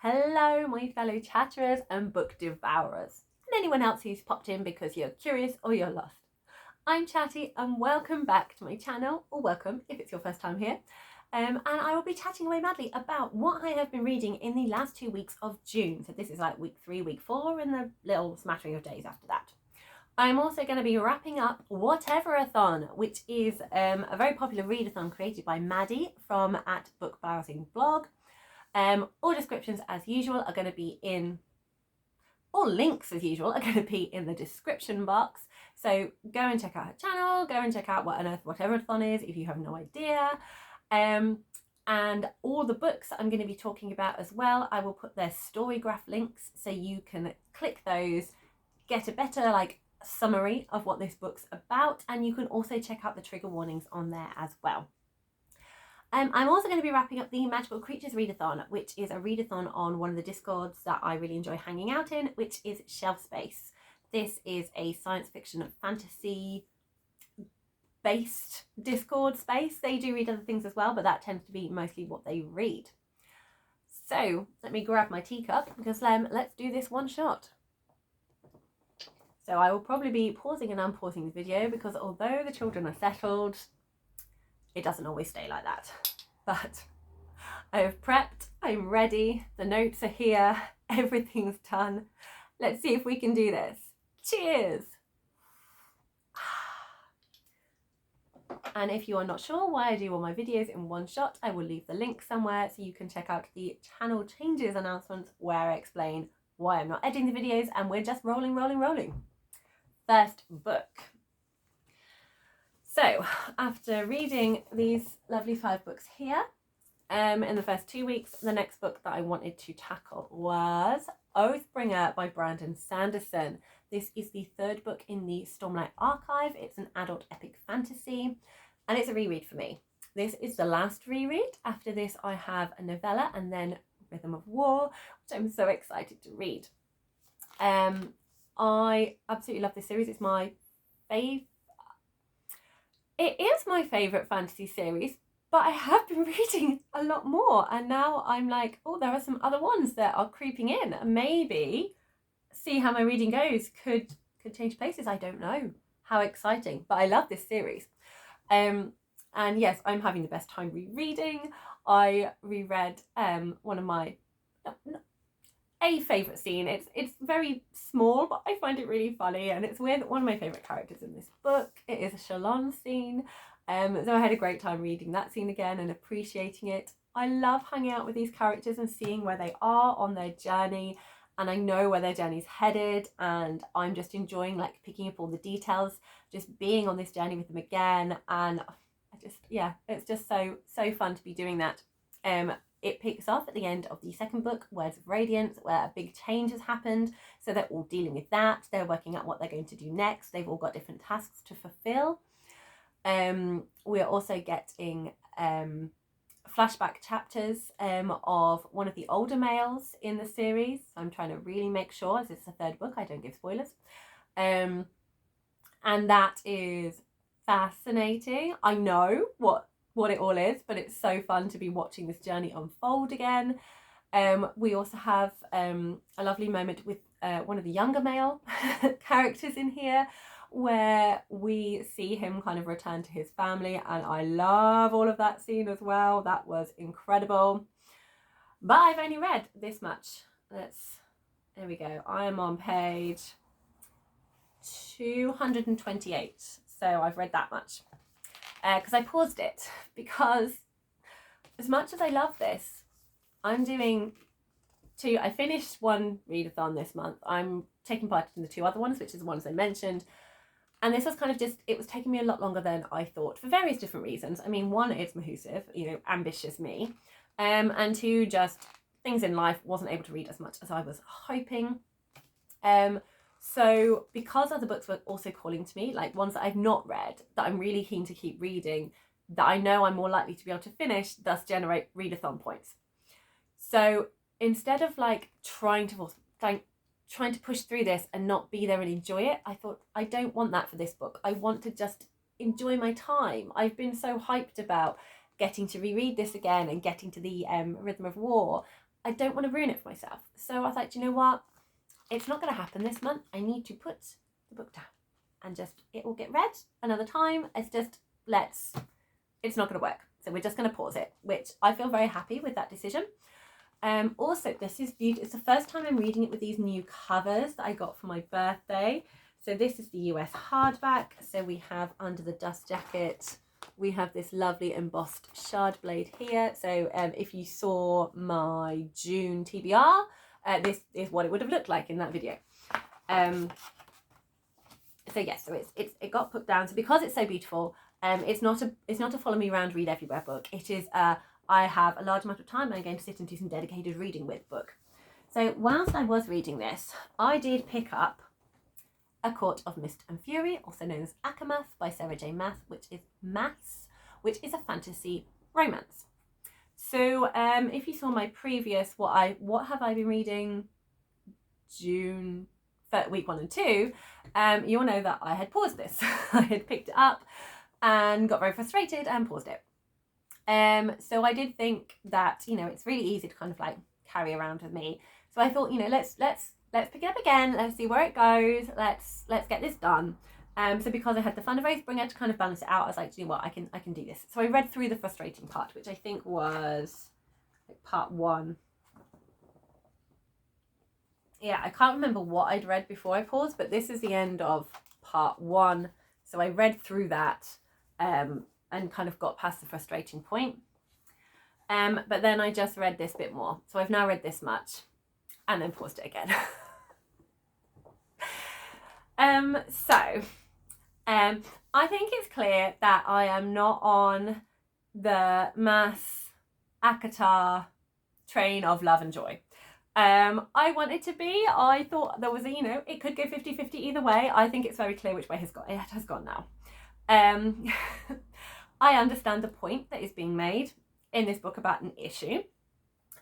Hello, my fellow chatterers and book devourers, and anyone else who's popped in because you're curious or you're lost. I'm Chatty and welcome back to my channel, or welcome if it's your first time here. And I will be chatting away madly about what I have been reading in the last 2 weeks of June. So this is like week 3, week 4, and the little smattering of days after that. I'm also going to be wrapping up Whateverathon, which is a very popular readathon created by Maddie from @bookbrowsingblog. All descriptions as usual are going to be in, all links as usual are going to be in the description box. So go and check out her channel, go and check out what on earth Whateverathon is if you have no idea. And all the books that I'm going to be talking about as well, I will put their story graph links so you can click those, get a better summary of what this book's about, and you can also check out the trigger warnings on there as well. I'm also going to be wrapping up the Magical Creatures Readathon, which is a readathon on one of the discords that I really enjoy hanging out in, which is Shelf Space. This is a science fiction fantasy based Discord space. They do read other things as well, but that tends to be mostly what they read. So let me grab my teacup because let's do this one shot. So I will probably be pausing and unpausing the video because although the children are settled, it doesn't always stay like that. But I have prepped, I'm ready, the notes are here, everything's done. Let's see if we can do this. Cheers! And if you are not sure why I do all my videos in one shot, I will leave the link somewhere so you can check out the channel changes announcements where I explain why I'm not editing the videos and we're just rolling. First book. So after reading these lovely 5 books here, in the first 2 weeks, the next book that I wanted to tackle was Oathbringer by Brandon Sanderson. This is the 3rd book in the Stormlight Archive. It's an adult epic fantasy and it's a reread for me. This is the last reread. After this I have a novella and then Rhythm of War, which I'm so excited to read. I absolutely love this series. It's my favourite. It is my favourite fantasy series, but I have been reading a lot more and now I'm like, oh, there are some other ones that are creeping in. Maybe see how my reading goes could change places. I don't know. How exciting. But I love this series. And yes, I'm having the best time rereading. I reread one of my a favourite scene. It's very small, but I find it really funny, and it's with one of my favourite characters in this book. It is a Shalon scene. So I had a great time reading that scene again and appreciating it. I love hanging out with these characters and seeing where they are on their journey, and I know where their journey's headed, and I'm just enjoying picking up all the details, just being on this journey with them again, and it's just so fun to be doing that. It picks off at the end of the 2nd book, Words of Radiance, where a big change has happened. So they're all dealing with that. They're working out what they're going to do next. They've all got different tasks to fulfill. We're also getting flashback chapters of one of the older males in the series. I'm trying to really make sure, as it's the 3rd book, I don't give spoilers. And that is fascinating. I know what it all is, but it's so fun to be watching this journey unfold again. We also have a lovely moment with one of the younger male characters in here where we see him kind of return to his family, and I love all of that scene as well. That was incredible. But I've only read this much. There we go. I am on page 228, so I've read that much. Because I paused it, because as much as I love this, I finished one readathon this month. I'm taking part in the 2 other ones, which is the ones I mentioned. And this was kind of it was taking me a lot longer than I thought for various different reasons. I mean, 1, it's Mahusive, ambitious me. And 2, just things in life, wasn't able to read as much as I was hoping. So because other books were also calling to me, ones that I've not read, that I'm really keen to keep reading, that I know I'm more likely to be able to finish, thus generate readathon points. So instead of trying to push through this and not be there and enjoy it, I thought, I don't want that for this book. I want to just enjoy my time. I've been so hyped about getting to reread this again and getting to the Rhythm of War. I don't want to ruin it for myself. So I was like, do you know what? It's not going to happen this month. I need to put the book down and just, it will get read another time. It's not going to work. So we're just going to pause it, which I feel very happy with that decision. Also, this is beautiful. It's the first time I'm reading it with these new covers that I got for my birthday. So this is the US hardback. So we have under the dust jacket, we have this lovely embossed shard blade here. So if you saw my June TBR, this is what it would have looked like in that video. So yes, so it got put down. So because it's so beautiful, it's not a follow me around read everywhere book. It is I have a large amount of time I'm going to sit and do some dedicated reading with book. So whilst I was reading this, I did pick up A Court of Mist and Fury, also known as ACOMAF by Sarah J. Maas, which is a fantasy romance. So if you saw my previous what have I been reading June week 1 and 2, you'll know that I had paused this. I had picked it up and got very frustrated and paused it. So I did think that, you know, it's really easy to kind of like carry around with me. So I thought, you know, let's pick it up again. Let's see where it goes. Let's get this done. So because I had the fun of Oathbringer to kind of balance it out, I was like, do you know what, I can do this. So I read through the frustrating part, which I think was like part 1. Yeah, I can't remember what I'd read before I paused, but this is the end of part 1. So I read through that and kind of got past the frustrating point. But then I just read this bit more. So I've now read this much and then paused it again. I think it's clear that I am not on the Maas ACOTAR train of love and joy. I wanted to be. I thought there was it could go 50-50 either way. I think it's very clear which way it has gone now. I understand the point that is being made in this book about an issue.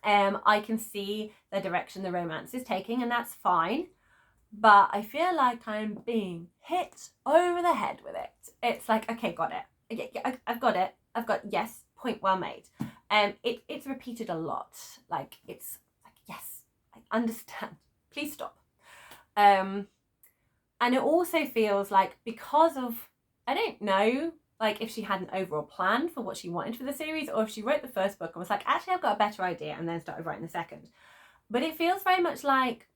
I can see the direction the romance is taking, and that's fine. But I feel like I'm being hit over the head with it. It's like, okay, got it. I've got it. Yes, point well made. It's repeated a lot. Like, it's like, yes, I understand. Please stop. And it also feels like, because of, I don't know, like if she had an overall plan for what she wanted for the series, or if she wrote the first book and was like, actually, I've got a better idea, and then started writing the second. But it feels very much like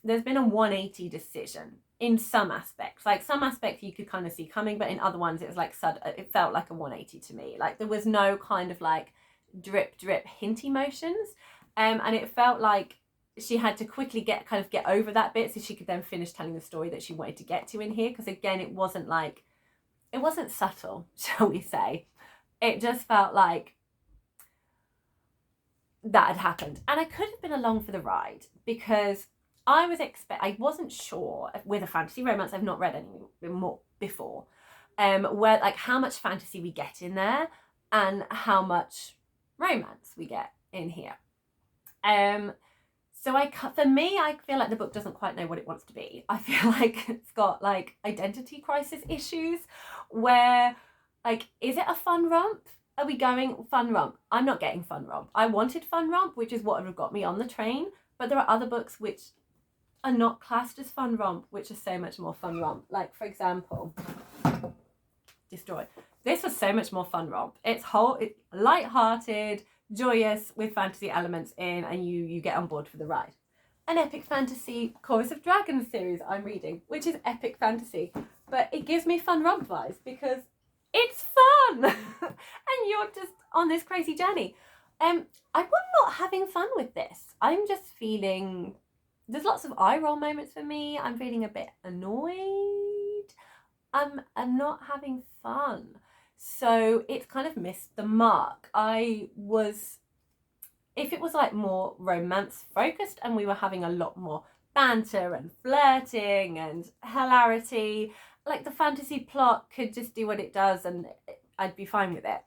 there's been a 180 decision in some aspects. Like, some aspects you could kind of see coming, but in other ones it was like it felt like a 180 to me. Like, there was no kind of like drip hint emotions, and it felt like she had to quickly get over that bit so she could then finish telling the story that she wanted to get to in here. Because again, it wasn't subtle, shall we say. It just felt like that had happened, and I could have been along for the ride, because I wasn't sure with a fantasy romance. I've not read any more before, where like how much fantasy we get in there and how much romance we get in here. So for me, I feel like the book doesn't quite know what it wants to be. I feel like it's got like identity crisis issues, where like, is it a fun romp? Are we going fun romp? I'm not getting fun romp. I wanted fun romp, which is what would have got me on the train. But there are other books which are not classed as fun romp, which are so much more fun romp. Like, for example, Destroy. This was so much more fun romp. It's light-hearted, joyous, with fantasy elements in, and you get on board for the ride. An epic fantasy Chorus of Dragons series I'm reading, which is epic fantasy, but it gives me fun romp vibes because it's fun and you're just on this crazy journey. I'm not having fun with this. I'm just feeling, there's lots of eye roll moments for me. I'm feeling a bit annoyed. I'm not having fun. So it's kind of missed the mark. If it was like more romance focused and we were having a lot more banter and flirting and hilarity, like the fantasy plot could just do what it does and I'd be fine with it.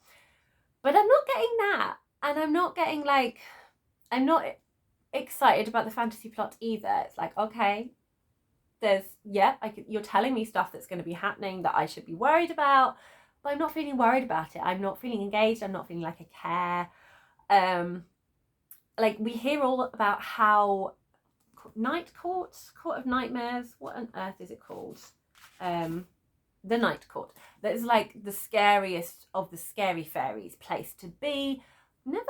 But I'm not getting that. And I'm not getting I'm not excited about the fantasy plot either. It's like, okay, you're telling me stuff that's going to be happening that I should be worried about, but I'm not feeling worried about it. I'm not feeling engaged. I'm not feeling like I care. like, we hear all about how Night Court of Nightmares, what on earth is it called? The Night Court. That is like the scariest of the scary fairies place to be. Never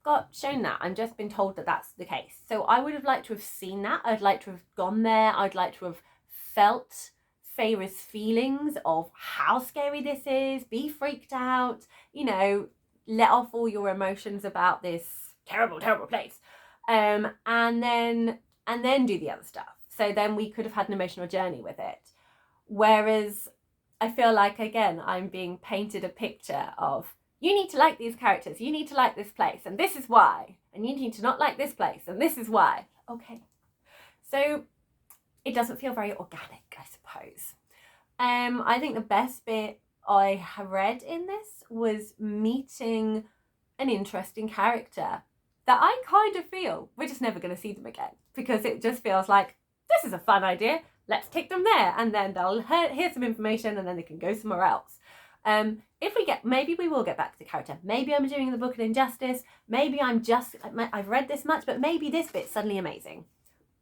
got shown that. I've just been told that that's the case. So I would have liked to have seen that. I'd like to have gone there. I'd like to have felt Feyre's feelings of how scary this is, be freaked out, you know, let off all your emotions about this terrible, terrible place. And then do the other stuff. So then we could have had an emotional journey with it. Whereas I feel like, again, I'm being painted a picture of, you need to like these characters, you need to like this place, and this is why. And you need to not like this place, and this is why. Okay. So it doesn't feel very organic, I suppose. I think the best bit I have read in this was meeting an interesting character that I kind of feel we're just never going to see them again, because it just feels like, this is a fun idea, let's take them there, and then they'll hear some information and then they can go somewhere else. Maybe we will get back to the character. Maybe I'm doing the book an injustice. Maybe I've read this much, but maybe this bit's suddenly amazing.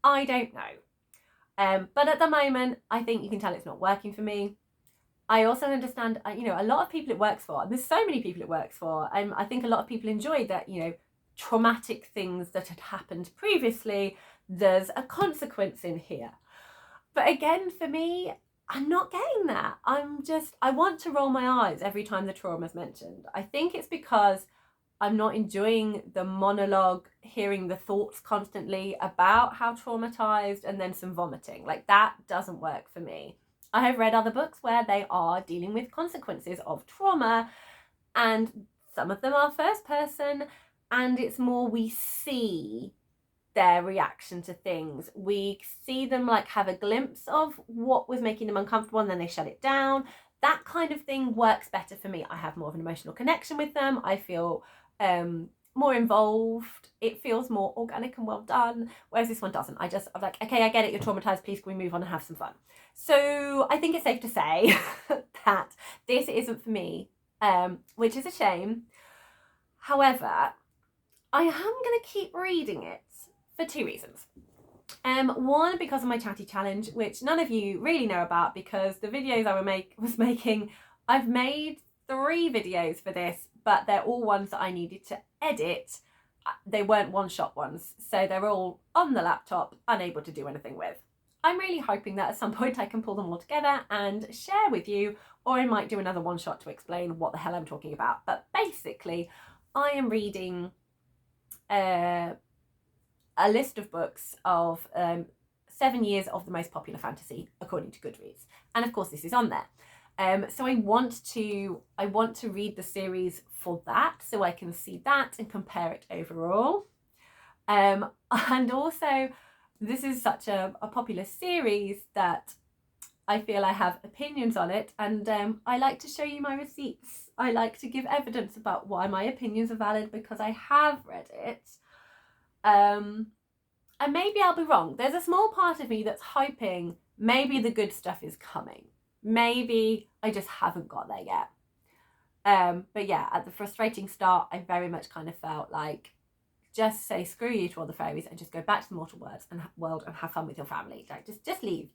I don't know. But at the moment, I think you can tell it's not working for me. I also understand, you know, a lot of people it works for, and there's so many people it works for. I think a lot of people enjoyed that, you know, traumatic things that had happened previously, there's a consequence in here. But again, for me, I'm not getting that. I want to roll my eyes every time the trauma's mentioned. I think it's because I'm not enjoying the monologue, hearing the thoughts constantly about how traumatized, and then some vomiting. Like, that doesn't work for me. I have read other books where they are dealing with consequences of trauma, and some of them are first person, and it's more we see their reaction to things. We see them like have a glimpse of what was making them uncomfortable, and then they shut it down. That kind of thing works better for me. I have more of an emotional connection with them. I feel more involved. It feels more organic and well done, whereas this one doesn't. I'm like, okay, I get it, you're traumatized, please can we move on and have some fun? So I think it's safe to say that this isn't for me, which is a shame. However, I am going to keep reading it for two reasons. One, because of my chatty challenge, which none of you really know about, because the videos I was making, I've made 3 videos for this, but they're all ones that I needed to edit. They weren't one-shot ones, so they're all on the laptop, unable to do anything with. I'm really hoping that at some point I can pull them all together and share with you, or I might do another one-shot to explain what the hell I'm talking about. But basically, I am reading a list of books of 7 years of the most popular fantasy according to Goodreads, and of course this is on there. So I want to read the series for that, so I can see that and compare it overall. And also, this is such a popular series that I feel I have opinions on it, and I like to show you my receipts. I like to give evidence about why my opinions are valid, because I have read it. And maybe I'll be wrong. There's a small part of me that's hoping maybe the good stuff is coming. Maybe I just haven't got there yet. But yeah, at the frustrating start, I very much kind of felt like, just say screw you to all the fairies and just go back to the mortal world and have fun with your family. Like, just leave.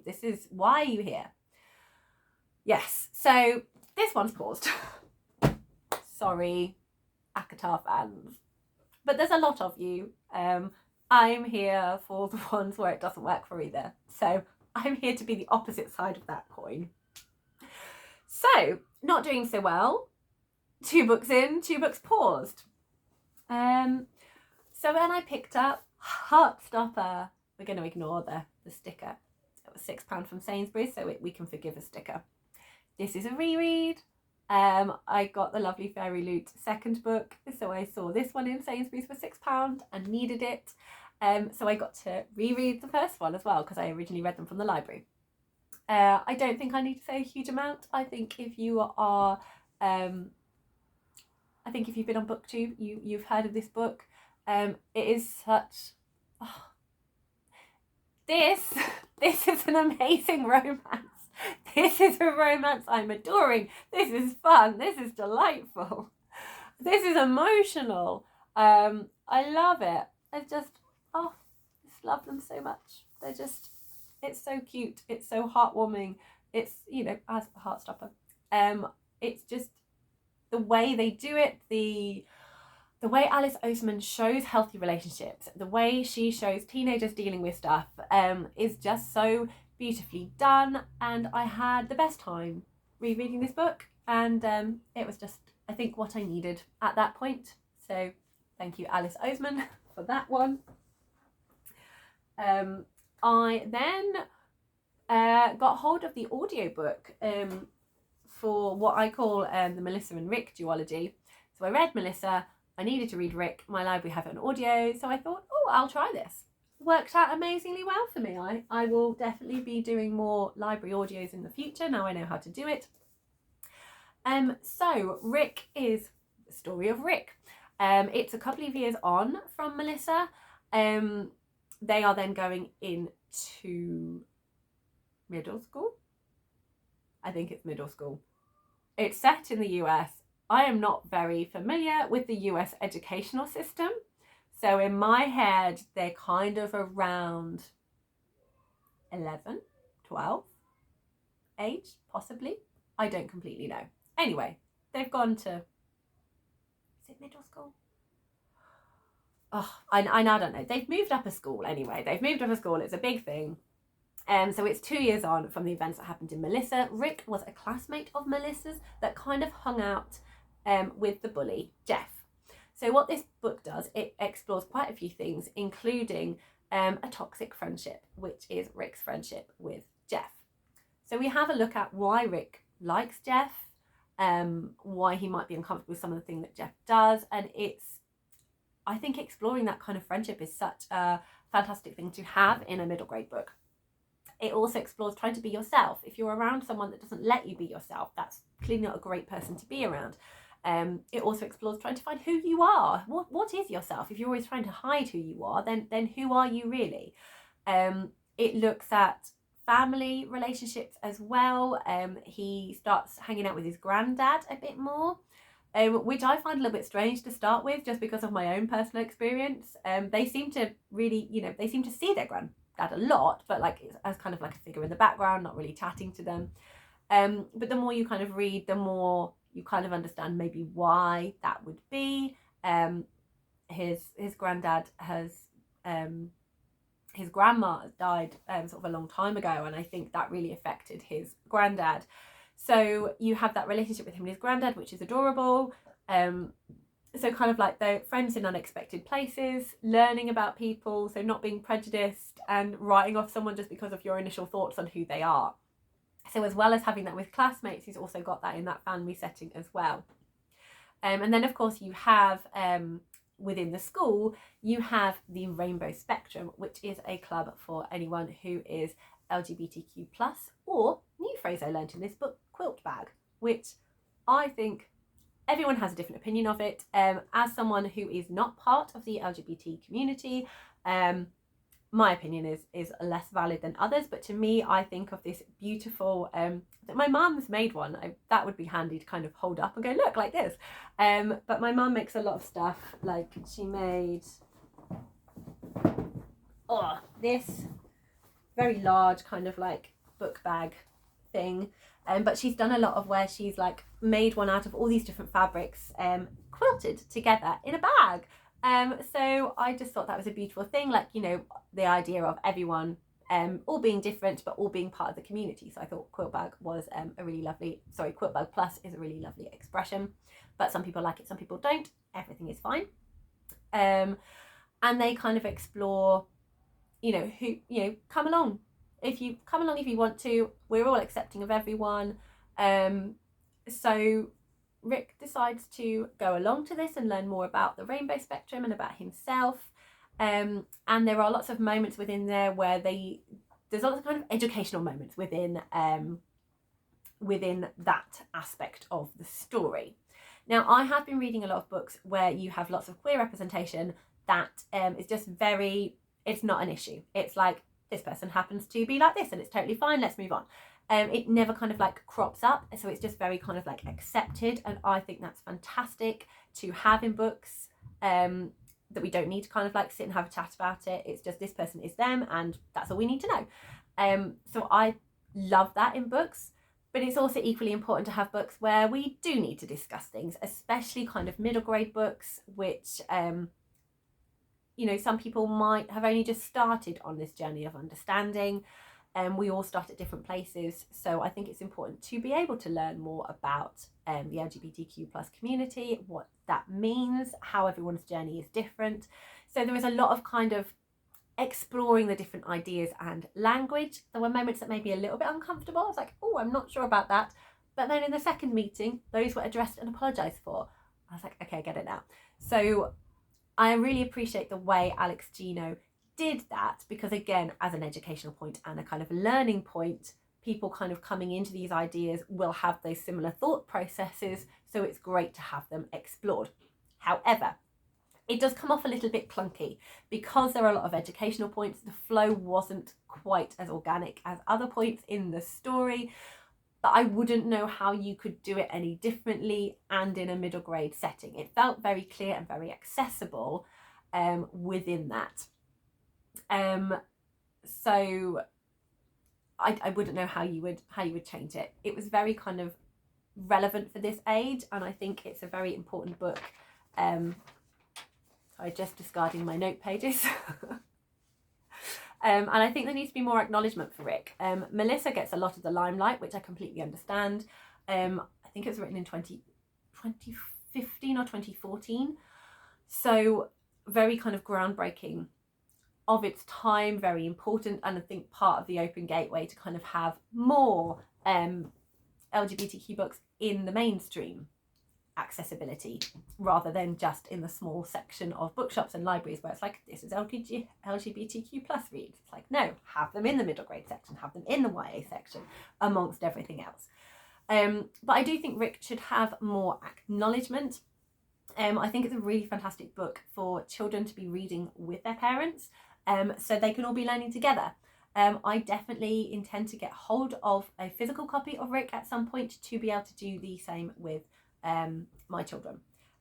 This is, why are you here? Yes, so this one's paused. Sorry, ACOMAF fans. But there's a lot of you. I'm here for the ones where it doesn't work for either. So I'm here to be the opposite side of that coin. So, not doing so well. 2 books in, 2 books paused. So then I picked up Heartstopper. We're going to ignore the sticker. It was £6 from Sainsbury's, so we can forgive a sticker. This is a reread. I got the lovely Fairy Loot second book, so I saw this one in Sainsbury's for £6 and needed it. So I got to reread the first one as well, because I originally read them from the library. I don't think I need to say a huge amount. I think if you are, I think if you've been on BookTube, you've heard of this book. It is such, this is an amazing romance. This is a romance I'm adoring. This is fun. This is delightful. This is emotional. I love it. I just love them so much. It's so cute. It's so heartwarming. It's, as Heartstopper. It's just the way they do it, the way Alice Oseman shows healthy relationships, the way she shows teenagers dealing with stuff, is just so beautifully done. And I had the best time rereading this book, and it was just, I think, what I needed at that point. So thank you, Alice Oseman, for that one. I then got hold of the audiobook for what I call the Melissa and Rick duology. So I read Melissa, I needed to read Rick, my library have it on audio, so I thought, I'll try this. Worked out amazingly well for me. I will definitely be doing more library audios in the future, now I know how to do it. So Rick is the story of Rick. It's a couple of years on from Melissa. They are then going into middle school. I think it's middle school. It's set in the US. I am not very familiar with the US educational system. So in my head, they're kind of around 11, 12 age, possibly. I don't completely know. Anyway, they've gone to, is it middle school? I now don't know. They've moved up a school anyway. They've moved up a school. It's a big thing. So it's 2 years on from the events that happened in Melissa. Rick was a classmate of Melissa's that kind of hung out with the bully, Jeff. So what this book does, it explores quite a few things, including a toxic friendship, which is Rick's friendship with Jeff. So we have a look at why Rick likes Jeff, why he might be uncomfortable with some of the things that Jeff does. And I think exploring that kind of friendship is such a fantastic thing to have in a middle grade book. It also explores trying to be yourself. If you're around someone that doesn't let you be yourself, that's clearly not a great person to be around. It also explores trying to find who you are. What is yourself? If you're always trying to hide who you are, then who are you really? It looks at family relationships as well. He starts hanging out with his granddad a bit more, which I find a little bit strange to start with, just because of my own personal experience. They seem to really, they seem to see their granddad a lot, but like as kind of like a figure in the background, not really chatting to them. But the more you kind of read, the more you kind of understand maybe why that would be. His granddad has his grandma died sort of a long time ago, and I think that really affected his granddad. So you have that relationship with him and his granddad, which is adorable. So kind of like they're friends in unexpected places, learning about people, so not being prejudiced and writing off someone just because of your initial thoughts on who they are. So as well as having that with classmates, he's also got that in that family setting as well. And then of course you have, within the school, you have the Rainbow Spectrum, which is a club for anyone who is LGBTQ+, or, new phrase I learned in this book, quilt bag, which I think everyone has a different opinion of it. As someone who is not part of the LGBT community, my opinion is less valid than others, but to me, I think of this beautiful, my mum's made one, that would be handy to kind of hold up and go, look, like this. But my mum makes a lot of stuff, like she made this very large kind of like book bag thing. But she's done a lot of where she's like made one out of all these different fabrics, quilted together in a bag. So I just thought that was a beautiful thing, like, the idea of everyone all being different but all being part of the community. So I thought quilt bag was quilt bag plus is a really lovely expression, but some people like it, some people don't. Everything is fine. And they kind of explore, come along if you want to. We're all accepting of everyone. So Rick decides to go along to this and learn more about the Rainbow Spectrum and about himself. And there are lots of moments within there where there's lots of kind of educational moments within that aspect of the story. Now, I have been reading a lot of books where you have lots of queer representation that is just it's not an issue. It's like, this person happens to be like this and it's totally fine, let's move on. It never kind of like crops up, so it's just very kind of like accepted, and I think that's fantastic to have in books. that we don't need to kind of like sit and have a chat about it. It's just this person is them and that's all we need to know. So I love that in books, but it's also equally important to have books where we do need to discuss things, especially kind of middle grade books, which you know, some people might have only just started on this journey of understanding. We all start at different places, so I think it's important to be able to learn more about the LGBTQ plus community, what that means, how everyone's journey is different. So there is a lot of kind of exploring the different ideas and language. There were moments that made me a little bit uncomfortable. I was like, oh, I'm not sure about that. But then in the second meeting, those were addressed and apologised for. I was like, okay, I get it now. So I really appreciate the way Alex Gino did that, because again, as an educational point and a kind of learning point, people kind of coming into these ideas will have those similar thought processes, so it's great to have them explored. However, it does come off a little bit clunky because there are a lot of educational points. The flow wasn't quite as organic as other points in the story, but I wouldn't know how you could do it any differently and in a middle grade setting. It felt very clear and very accessible within that. So I wouldn't know how you would change it. It was very kind of relevant for this age, and I think it's a very important book. Sorry, just discarding my note pages. And I think there needs to be more acknowledgement for Rick. Melissa gets a lot of the limelight, which I completely understand. I think it was written in 2015 or 2014. So very kind of groundbreaking of its time, very important, and I think part of the open gateway to kind of have more LGBTQ books in the mainstream accessibility, rather than just in the small section of bookshops and libraries where it's like, this is LGBTQ plus reads. It's like, no, have them in the middle grade section, have them in the YA section, amongst everything else. But I do think Rick should have more acknowledgement. I think it's a really fantastic book for children to be reading with their parents, so they can all be learning together. I definitely intend to get hold of a physical copy of Rick at some point to be able to do the same with my children.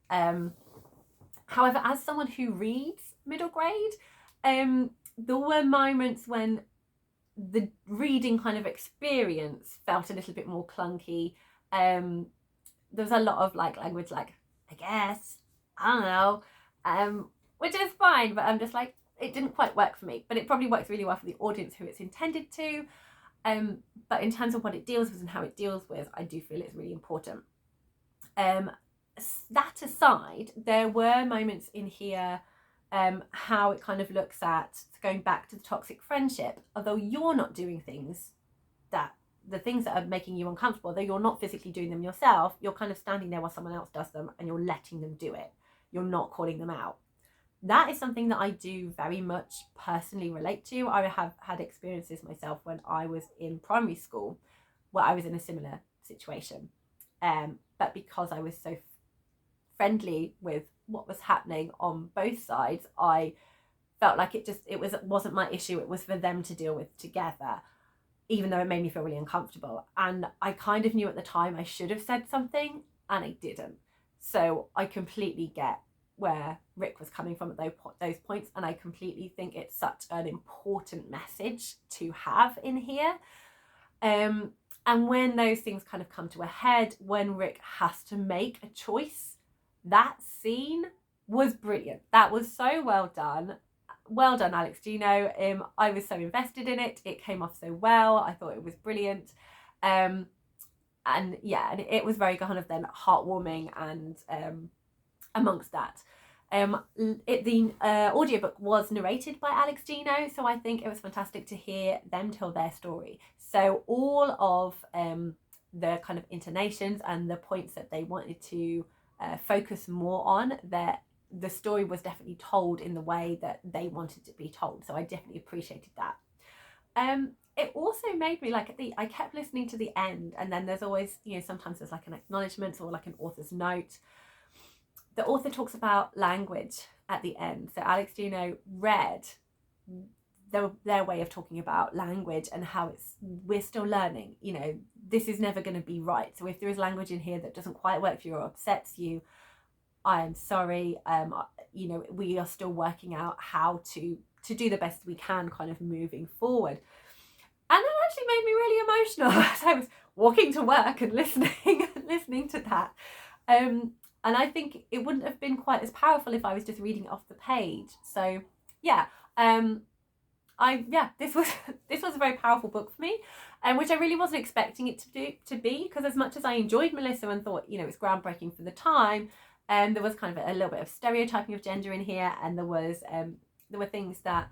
However, as someone who reads middle grade, there were moments when the reading kind of experience felt a little bit more clunky. There was a lot of like language like, I guess, I don't know, which is fine, but I'm just like, it didn't quite work for me, but it probably works really well for the audience who it's intended to. But in terms of what it deals with and how it deals with, I do feel it's really important. That aside, there were moments in here how it kind of looks at going back to the toxic friendship. Although you're not doing things that, the things that are making you uncomfortable, though you're not physically doing them yourself, you're kind of standing there while someone else does them and you're letting them do it. You're not calling them out. That is something that I do very much personally relate to. I have had experiences myself when I was in primary school where I was in a similar situation. But because I was so friendly with what was happening on both sides, I felt like it wasn't my issue. It was for them to deal with together, even though it made me feel really uncomfortable. And I kind of knew at the time I should have said something, and I didn't. So I completely get where Rick was coming from at those points, and I completely think it's such an important message to have in here. And when those things kind of come to a head, when Rick has to make a choice, that scene was brilliant. That was so well done. Well done, Alex Gino. I was so invested in it. It came off so well. I thought it was brilliant. And yeah, and it was very kind of then heartwarming. And amongst that, the audiobook was narrated by Alex Gino, so I think it was fantastic to hear them tell their story. So all of the kind of intonations and the points that they wanted to focus more on, that the story was definitely told in the way that they wanted to be told. So I definitely appreciated that. It also made me like I kept listening to the end, and then there's always, you know, sometimes there's like an acknowledgement or like an author's note. The author talks about language at the end. So Alex Gino read their way of talking about language and how we're still learning. You know, this is never going to be right. So if there is language in here that doesn't quite work for you or upsets you, I am sorry. You know, we are still working out how to do the best we can kind of moving forward. And that actually made me really emotional as I was walking to work and listening to that. And I think it wouldn't have been quite as powerful if I was just reading it off the page. So yeah, this was a very powerful book for me, which I really wasn't expecting it to be, because as much as I enjoyed Melissa and thought, you know, it's groundbreaking for the time, there was kind of a little bit of stereotyping of gender in here, and there were things that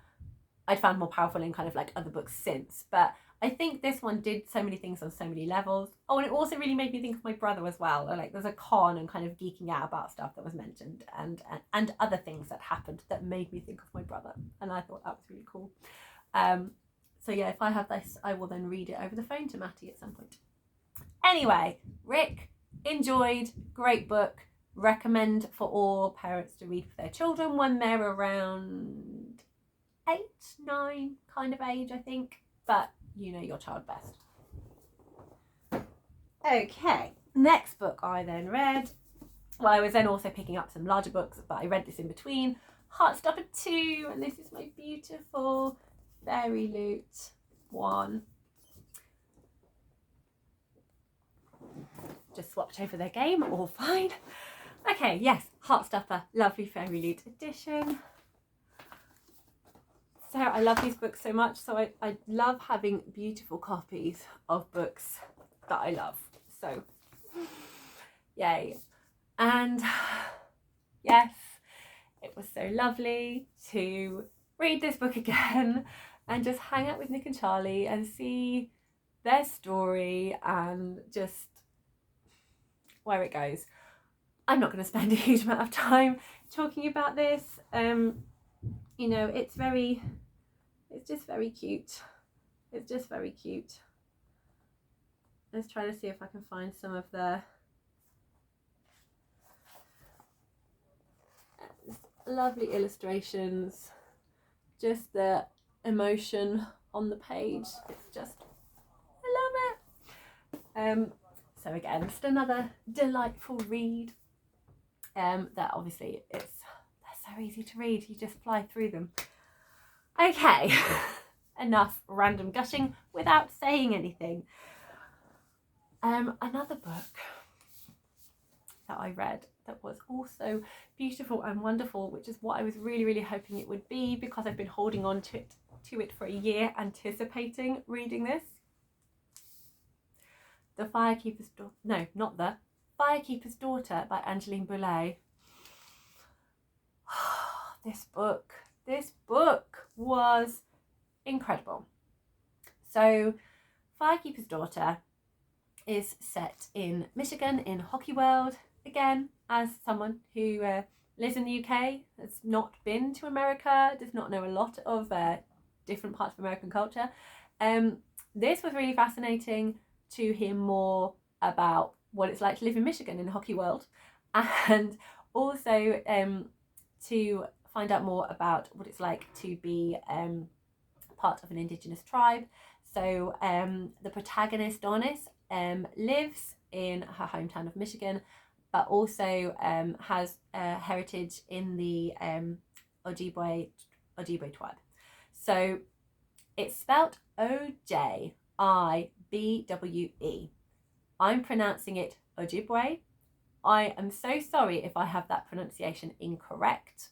I'd found more powerful in kind of like other books since. But I think this one did so many things on so many levels. Oh, and it also really made me think of my brother as well. Like, there's a con and kind of geeking out about stuff that was mentioned, and other things that happened that made me think of my brother, and I thought that was really cool. So yeah, if I have this, I will then read it over the phone to Maddie at some point. Anyway, Rick, enjoyed, great book, recommend for all parents to read for their children when they're around 8, 9 kind of age, I think, but you know your child best. Okay, next book I then read, well, I was then also picking up some larger books, but I read this in between, Heartstopper 2, and this is my beautiful Fairy Loot one. Just swapped over their game, all fine. Okay, yes, Heartstopper, lovely Fairy Loot edition. So I love these books so much, so I love having beautiful copies of books that I love. So, yay. And yes, it was so lovely to read this book again and just hang out with Nick and Charlie and see their story and just where it goes. I'm not going to spend a huge amount of time talking about this. You know, it's just very cute. It's just very cute. Let's try to see if I can find some of the lovely illustrations, just the emotion on the page. It's just, I love it. So again, just another delightful read. That obviously they're so easy to read, you just fly through them. Okay, enough random gushing without saying anything. Another book that I read that was also beautiful and wonderful, which is what I was really, really hoping it would be, because I've been holding on to it for a year, anticipating reading this. The Firekeepers Daughter, no, not the Firekeepers Daughter by Angeline Boulet. This book was incredible. So Firekeepers Daughter is set in Michigan, in Hockey World. Again, as someone who lives in the UK, has not been to America, does not know a lot of different parts of American culture, this was really fascinating to hear more about what it's like to live in Michigan in Hockey World, and also to find out more about what it's like to be part of an Indigenous tribe. So the protagonist, Donis, lives in her hometown of Michigan, but also has heritage in the Ojibwe tribe. So it's spelt Ojibwe. I'm pronouncing it Ojibwe. I am so sorry if I have that pronunciation incorrect.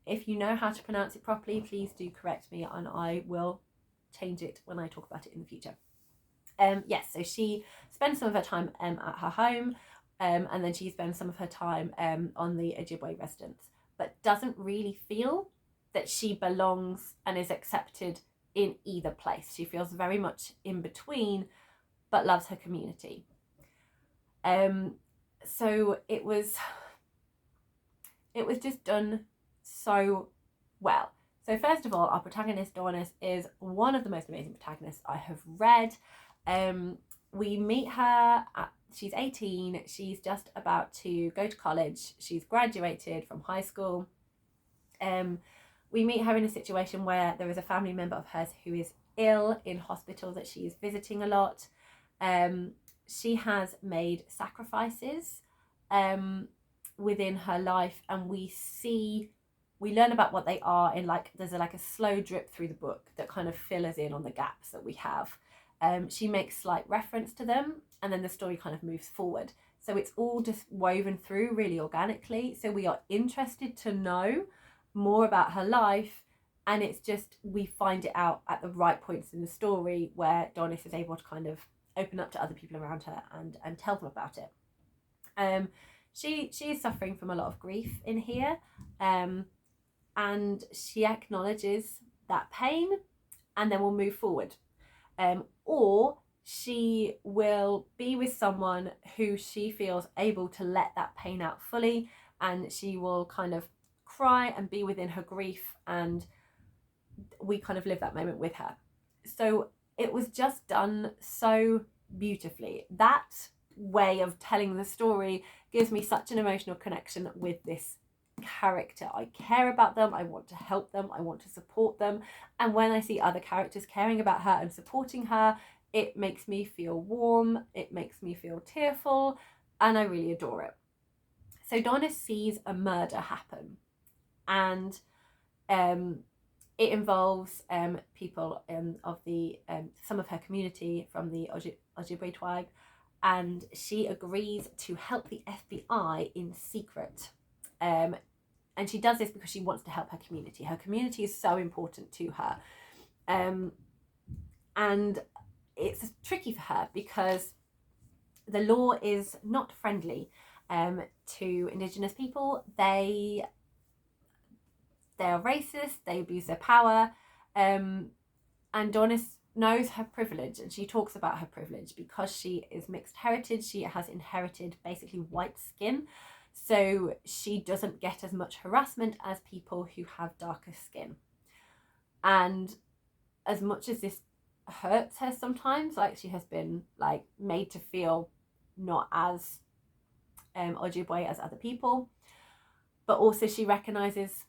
If you know how to pronounce it properly, please do correct me, and I will change it when I talk about it in the future. Yes, so she spends some of her time at her home, and then she spends some of her time on the Ojibwe residence, but doesn't really feel that she belongs and is accepted in either place. She feels very much in between, but loves her community. So it was just done so well. So first of all, our protagonist, Donis, is one of the most amazing protagonists I have read. We meet her she's 18, she's just about to go to college, she's graduated from high school. We meet her in a situation where there is a family member of hers who is ill in hospital that she is visiting a lot. She has made sacrifices within her life, and we learn about what they are in like, there's a slow drip through the book that kind of fill us in on the gaps that we have. She makes slight reference to them, and then the story kind of moves forward. So it's all just woven through really organically. So we are interested to know more about her life, and it's just, we find it out at the right points in the story where Donis is able to kind of open up to other people around her and tell them about it. She is suffering from a lot of grief in here, and she acknowledges that pain, and then we'll move forward. Or she will be with someone who she feels able to let that pain out fully, and she will kind of cry and be within her grief, and we kind of live that moment with her. So it was just done so beautifully. That way of telling the story gives me such an emotional connection with this character. I care about them, I want to help them, I want to support them, and when I see other characters caring about her and supporting her, it makes me feel warm, it makes me feel tearful, and I really adore it. So Donna sees a murder happen, and it involves people of the some of her community from the Ojibwe tribe, and she agrees to help the FBI in secret. And she does this because she wants to help her community. Her community is so important to her. And it's tricky for her because the law is not friendly to Indigenous people. They are racist, they abuse their power, and Donis knows her privilege, and she talks about her privilege because she is mixed heritage. She has inherited basically white skin, so she doesn't get as much harassment as people who have darker skin. And as much as this hurts her sometimes, like she has been like made to feel not as Ojibwe as other people, but also she recognizes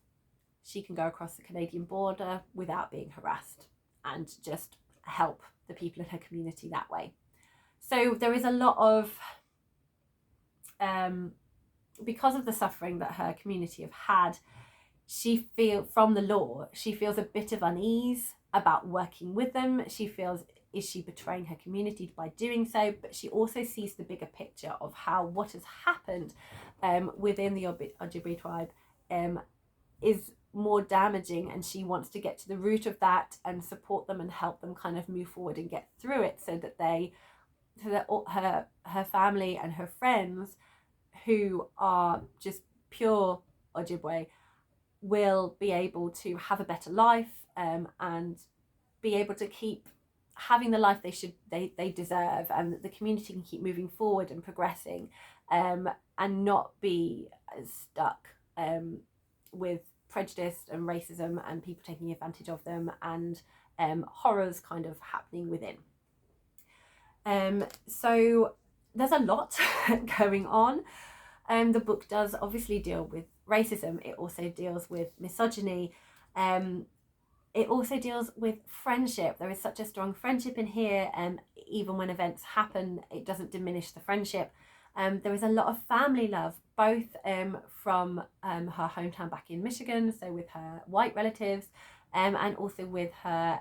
she can go across the Canadian border without being harassed and just help the people in her community that way. So there is a lot of because of the suffering that her community have had, she feels from the law, she feels a bit of unease about working with them. She feels, is she betraying her community by doing so? But she also sees the bigger picture of how what has happened within the Ojibwe tribe is more damaging, and she wants to get to the root of that and support them and help them kind of move forward and get through it, so that her family and her friends who are just pure Ojibwe will be able to have a better life and be able to keep having the life they deserve, and the community can keep moving forward and progressing, and not be stuck with prejudice and racism and people taking advantage of them, and horrors kind of happening within. So there's a lot going on. The book does obviously deal with racism. It also deals with misogyny. It also deals with friendship. There is such a strong friendship in here, and even when events happen, it doesn't diminish the friendship. There is a lot of family love, both from her hometown back in Michigan, so with her white relatives, and also with her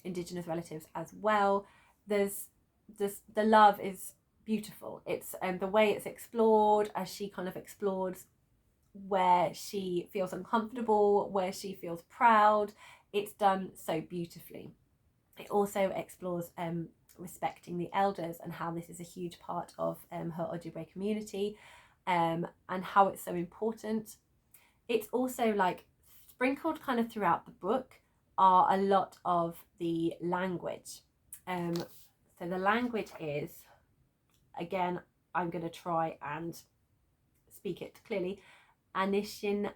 Indigenous relatives as well. The love is beautiful. It's the way it's explored, as she kind of explores where she feels uncomfortable, where she feels proud. It's done so beautifully. It also explores respecting the elders and how this is a huge part of her Ojibwe community, and how it's so important. It's also like sprinkled kind of throughout the book are a lot of the language. So the language is, again, I'm going to try and speak it clearly, Anishinaabe.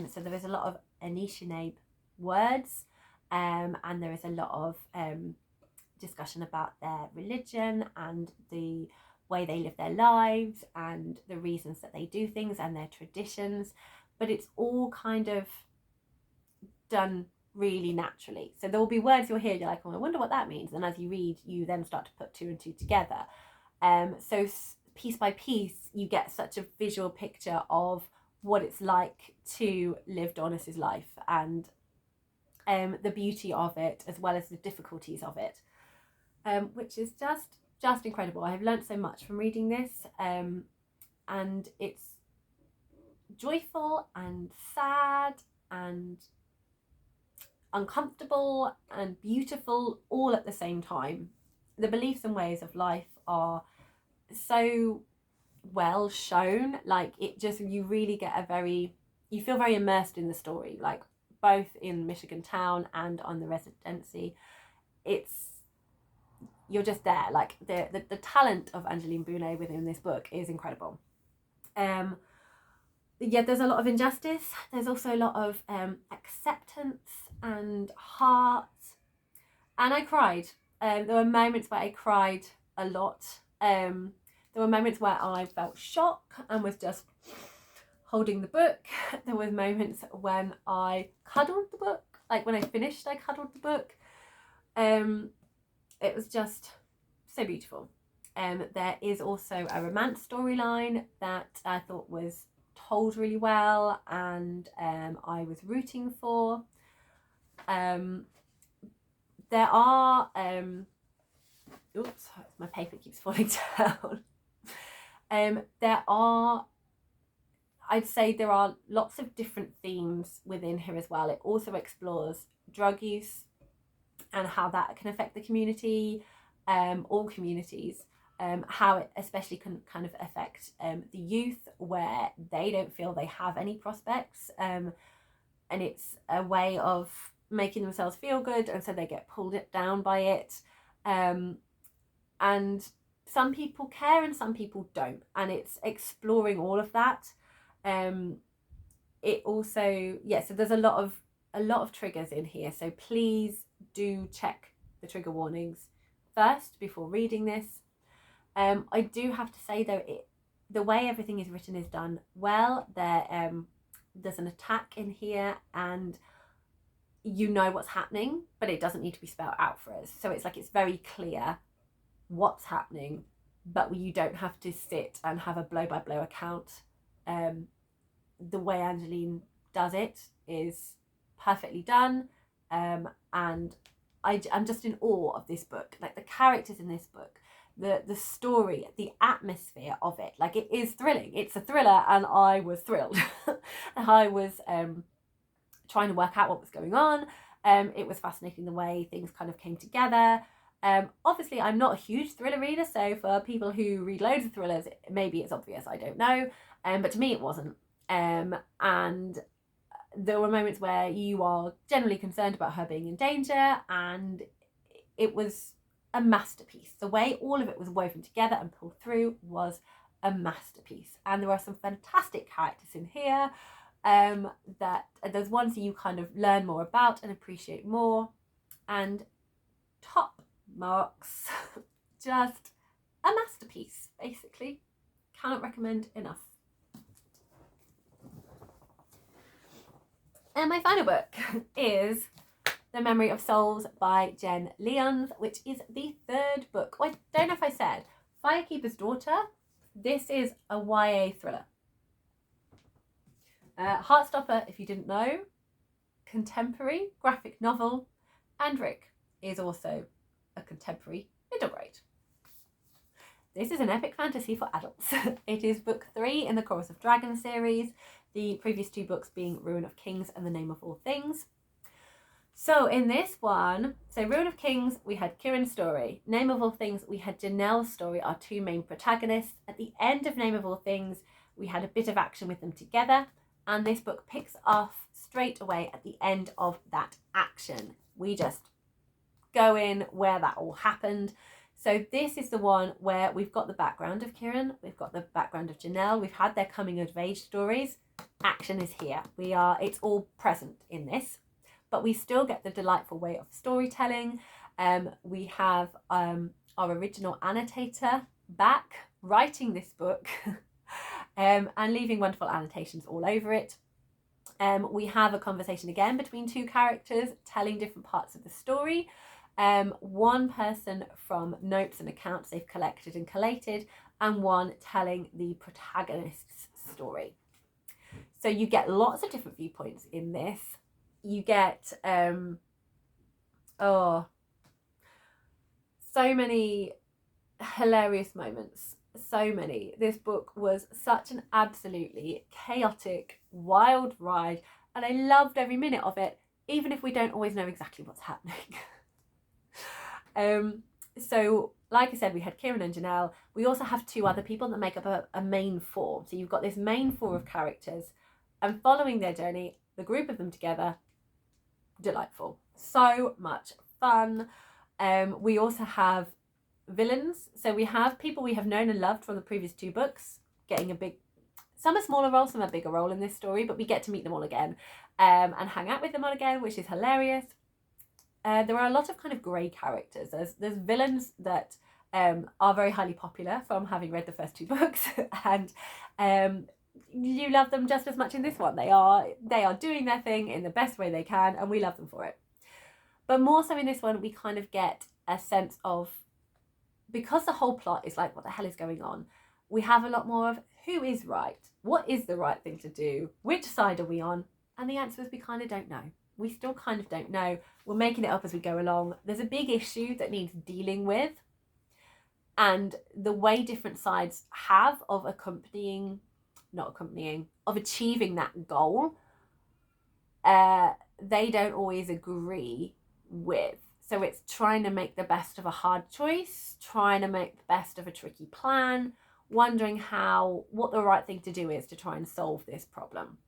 So there is a lot of Anishinaabe words, and there is a lot of discussion about their religion and the way they live their lives and the reasons that they do things and their traditions. But it's all kind of done really naturally. So there will be words you'll hear, you're like, oh, I wonder what that means. And as you read, you then start to put two and two together. So piece by piece, you get such a visual picture of what it's like to live Donis's life, and the beauty of it, as well as the difficulties of it, which is just incredible. I have learned so much from reading this, and it's joyful and sad and uncomfortable and beautiful all at the same time. The beliefs and ways of life are so well shown. Like, it just, you really get you feel very immersed in the story, like both in Michigan Town and on the residency. You're just there. Like, the talent of Angeline Boulet within this book is incredible. Yeah, there's a lot of injustice. There's also a lot of acceptance and heart. And I cried. There were moments where I cried a lot. There were moments where I felt shock and was just holding the book. There were moments when I cuddled the book. Like, when I finished, I cuddled the book. It was just so beautiful. There is also a romance storyline that I thought was told really well, and I was rooting for. There are oops, my paper keeps falling down. I'd say there are lots of different themes within here as well. It also explores drug use and how that can affect the community, all communities. How it especially can kind of affect the youth, where they don't feel they have any prospects, and it's a way of making themselves feel good, and so they get pulled down by it, and some people care and some people don't, and it's exploring all of that. It also, so there's a lot of triggers in here, so please do check the trigger warnings first before reading this. I do have to say though, the way everything is written is done well. There's an attack in here, and you know what's happening, but it doesn't need to be spelled out for us. So it's like, it's very clear what's happening, but you don't have to sit and have a blow-by-blow account. The way Angeline does it is perfectly done, and I'm just in awe of this book. Like, the characters in this book, the story, the atmosphere of it. Like, it is thrilling. It's a thriller, and I was thrilled. I was trying to work out what was going on. It was fascinating the way things kind of came together. Obviously, I'm not a huge thriller reader, so for people who read loads of thrillers, maybe it's obvious, I don't know. But to me, it wasn't. And there were moments where you are generally concerned about her being in danger, and it was a masterpiece. The way all of it was woven together and pulled through was a masterpiece. And there are some fantastic characters in here, that there's ones that you kind of learn more about and appreciate more. And top marks. Just a masterpiece, basically. Cannot recommend enough. And my final book is The Memory of Souls by Jen Lyons, which is the third book. I don't know if I said, Firekeepers Daughter. This is a YA thriller. Heartstopper, if you didn't know, contemporary graphic novel, and Rick is also a contemporary middle grade. This is an epic fantasy for adults. It is book 3 in the Chorus of Dragons series, the previous 2 books being Ruin of Kings and The Name of All Things. So in this one, Ruin of Kings, we had Kieran's story. Name of All Things, we had Janelle's story, our 2 main protagonists. At the end of Name of All Things, we had a bit of action with them together, and this book picks off straight away at the end of that action. We just go in where that all happened. So this is the one where we've got the background of Kieran, we've got the background of Janelle, we've had their coming of age stories. Action is here. It's all present in this, but we still get the delightful way of storytelling. We have our original annotator back writing this book, and leaving wonderful annotations all over it. We have a conversation again between two characters telling different parts of the story. One person from notes and accounts they've collected and collated, and one telling the protagonist's story. So you get lots of different viewpoints in this. You get so many hilarious moments. So many. This book was such an absolutely chaotic, wild ride, and I loved every minute of it, even if we don't always know exactly what's happening. So like I said, we had Kieran and Janelle. We also have two other people that make up a main four. So you've got this main four of characters, and following their journey, the group of them together, delightful. So much fun. We also have villains. So we have people we have known and loved from the previous two books getting some a smaller role, some a bigger role in this story, but we get to meet them all again and hang out with them all again, which is hilarious. There are a lot of kind of grey characters. There's villains that are very highly popular from having read the first two books, and you love them just as much in this one. They are doing their thing in the best way they can, and we love them for it. But more so in this one, we kind of get a sense of, because the whole plot is like, what the hell is going on? We have a lot more of who is right, what is the right thing to do, which side are we on? And the answer is we kind of don't know. We still kind of don't know. We're making it up as we go along. There's a big issue that needs dealing with, and the way different sides have of achieving that goal, they don't always agree with. So it's trying to make the best of a hard choice, trying to make the best of a tricky plan, wondering what the right thing to do is to try and solve this problem.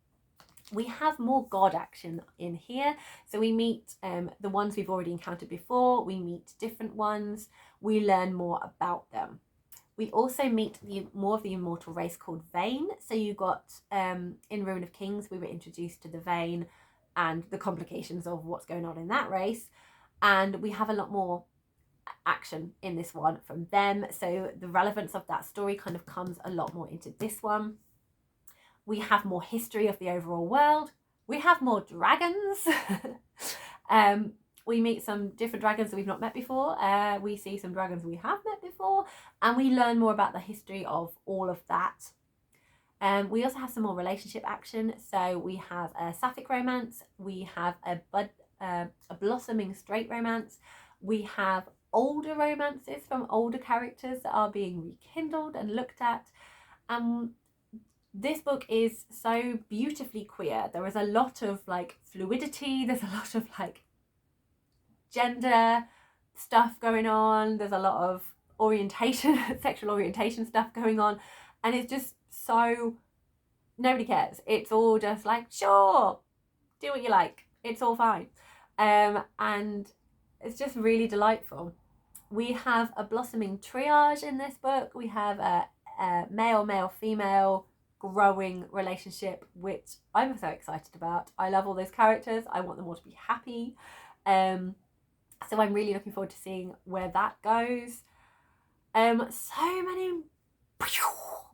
We have more God action in here. So we meet the ones we've already encountered before. We meet different ones. We learn more about them. We also meet more of the immortal race called Vane. So you got, in Ruin of Kings, we were introduced to the Vane and the complications of what's going on in that race. And we have a lot more action in this one from them. So the relevance of that story kind of comes a lot more into this one. We have more history of the overall world. We have more dragons. We meet some different dragons that we've not met before. We see some dragons we have met before, and we learn more about the history of all of that. We also have some more relationship action. So we have a sapphic romance. We have a blossoming straight romance. We have older romances from older characters that are being rekindled and looked at. This book is so beautifully queer. There is a lot of like fluidity. There's a lot of like gender stuff going on. There's a lot of orientation, sexual orientation stuff going on. And it's just so, nobody cares. It's all just like, sure, do what you like. It's all fine. And it's just really delightful. We have a blossoming triage in this book. We have a male, female, growing relationship, which I'm so excited about. I love all those characters. I want them all to be happy. So I'm really looking forward to seeing where that goes. So many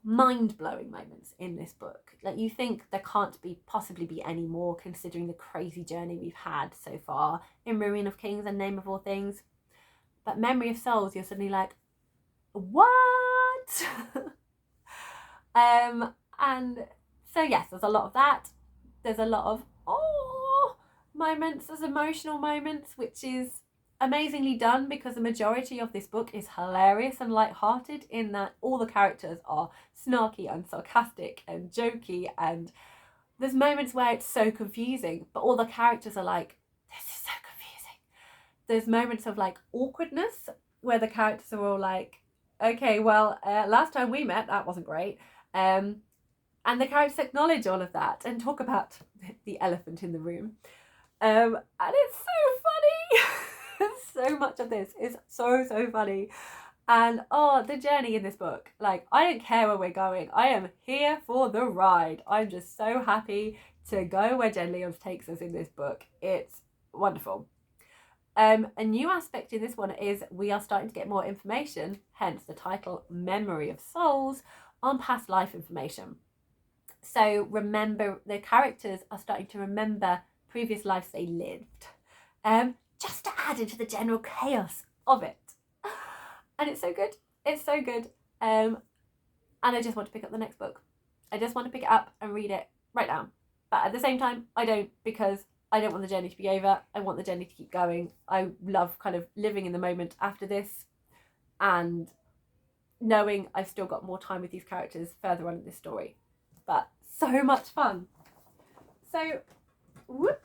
mind-blowing moments in this book. Like, you think there can't possibly be any more, considering the crazy journey we've had so far in Ruin of Kings and Name of All Things. But Memory of Souls, you're suddenly like, what? And so yes, there's a lot of that. There's a lot of moments, there's emotional moments, which is amazingly done, because the majority of this book is hilarious and light-hearted, in that all the characters are snarky and sarcastic and jokey, and there's moments where it's so confusing, but all the characters are like, this is so confusing. There's moments of like awkwardness where the characters are all like, okay, well, last time we met, that wasn't great. And the characters acknowledge all of that and talk about the elephant in the room. And it's so funny. So much of this is so funny. And the journey in this book, like, I don't care where we're going. I am here for the ride. I'm just so happy to go where Jen Leons takes us in this book. It's wonderful. A new aspect in this one is we are starting to get more information, hence the title Memory of Souls, on past life information. So remember, the characters are starting to remember previous lives they lived, just to add into the general chaos of it. And it's so good. It's so good. And I just want to pick up the next book. I just want to pick it up and read it right now. But at the same time, I don't, because I don't want the journey to be over. I want the journey to keep going. I love kind of living in the moment after this and knowing I've still got more time with these characters further on in this story. But so much fun. So, whoop.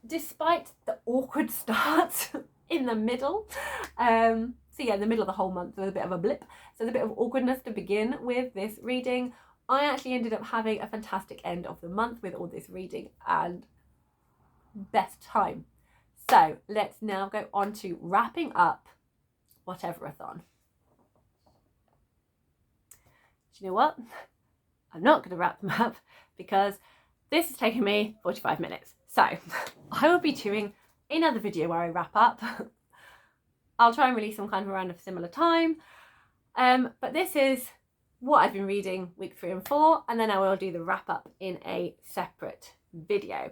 Despite the awkward start in the middle, so yeah, in the middle of the whole month there was a bit of a blip, so there's a bit of awkwardness to begin with this reading. I actually ended up having a fantastic end of the month with all this reading and best time. So let's now go on to wrapping up Whateverathon. Do you know what? I'm not going to wrap them up because this has taken me 45 minutes. So I will be doing another video where I wrap up. I'll try and release some kind of around a similar time. But this is what I've been reading week 3 and 4, and then I will do the wrap up in a separate video.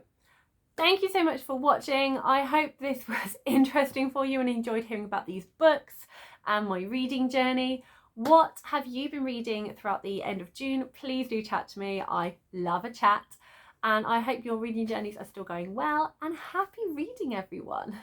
Thank you so much for watching. I hope this was interesting for you and enjoyed hearing about these books and my reading journey. What have you been reading throughout the end of June? Please do chat to me. I love a chat. And I hope your reading journeys are still going well, and happy reading, everyone.